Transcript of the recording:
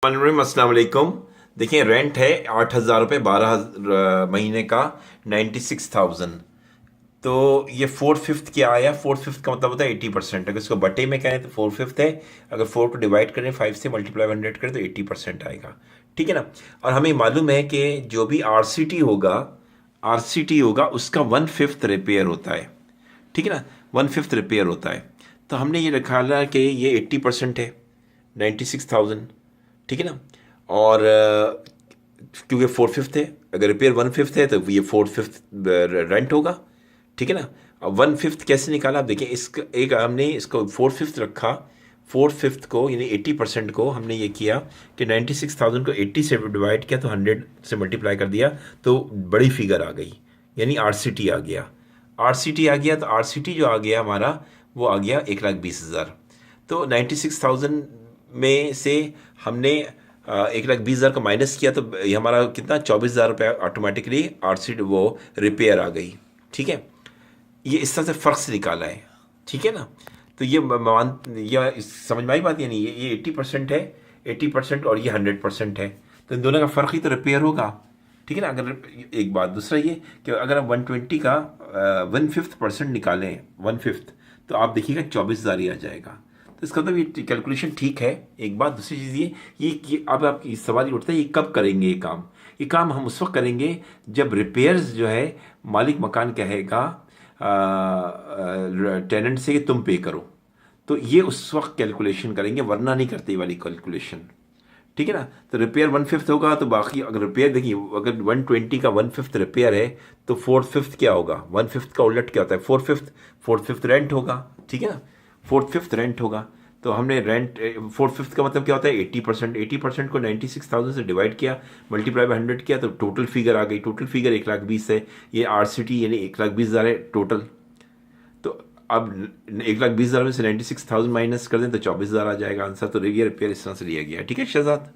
अस्सलाम वालेकुम। देखिए रेंट है 8,000 रुपये, 12 महीने का, 96,000। तो ये 4/5 क्या आया? 4/5 का मतलब होता है 80%। अगर इसको बटे में करें तो 4/5 है। अगर 4 को डिवाइड करें 5 से, मल्टीप्लाई 100 करें तो 80% आएगा। ठीक है ना। और हमें मालूम है कि जो भी आरसीटी होगा उसका 1/5 रिपेयर होता है। ठीक है ना, 1/5 रिपेयर होता है। तो हमने ये रखा है कि ये 80% है, 96,000। ठीक है ना। और क्योंकि 4/5 है, अगर रिपेयर 1/5 है तो ये 4/5 रेंट होगा। ठीक है ना। अब 1/5 कैसे निकाला? आप देखिए, इसका एक हमने इसको 4/5 रखा। 4/5 को यानी 80% को हमने ये किया कि 96,000 को 80 से डिवाइड किया तो 100 से मल्टीप्लाई कर दिया तो बड़ी फिगर आ गई, यानी आरसीटी आ गया। आरसीटी आ गया तो आरसीटी जो आ गया हमारा, वो आ गया 1,20,000। तो 96,000 में से हमने 1,20,000 का माइनस किया तो ये हमारा कितना, 24,000 रुपया ऑटोमेटिकली आरसीटी वो रिपेयर आ गई। ठीक है। ये इस तरह से फ़र्क से निकाला है। ठीक है ना। तो ये मान या समझ में आई बात? यानी ये 80% है, 80% और ये 100% है। तो इन दोनों का फ़र्क ही तो रिपेयर होगा। ठीक है ना। अगर एक बात, दूसरा ये कि अगर हम 120 का 1/5% निकालें, 1/5, तो आप देखिएगा 24,000 ही आ जाएगा। तो इसका मतलब ये कैलकुलेशन ठीक है। एक बात, दूसरी चीज़ ये अब आपकी सवाल ये उठता है, ये कब करेंगे ये काम? ये काम हम उस वक्त करेंगे जब रिपेयर्स जो है मालिक मकान कहेगा टेनेंट से कि तुम पे करो, तो ये उस वक्त कैलकुलेशन करेंगे, वरना नहीं करते ये वाली कैलकुलेशन। ठीक है ना। तो रिपेयर 1/5 होगा तो बाकी, अगर रिपेयर देखिए, अगर 120 का 1/5 रिपेयर है तो 4/5 क्या होगा? 1/5 का उलट क्या होता है? 4/5। 4/5 रेंट होगा। ठीक है ना। 4/5 रेंट होगा। तो हमने रेंट 4/5 का मतलब क्या होता है? 80%। 80% को 96,000 से डिवाइड किया, मल्टीप्लाई बाई 100 किया तो टोटल फिगर आ गई। टोटल फिगर 1,20,000 है। ये आरसीटी यानी 1,20,000 है टोटल। तो अब 1,20,000 में से 96,000 माइनस कर दें तो 24,000 आ जाएगा आंसर। तो ये रिपेयर इस तरह से लिया गया। ठीक है शहजाद।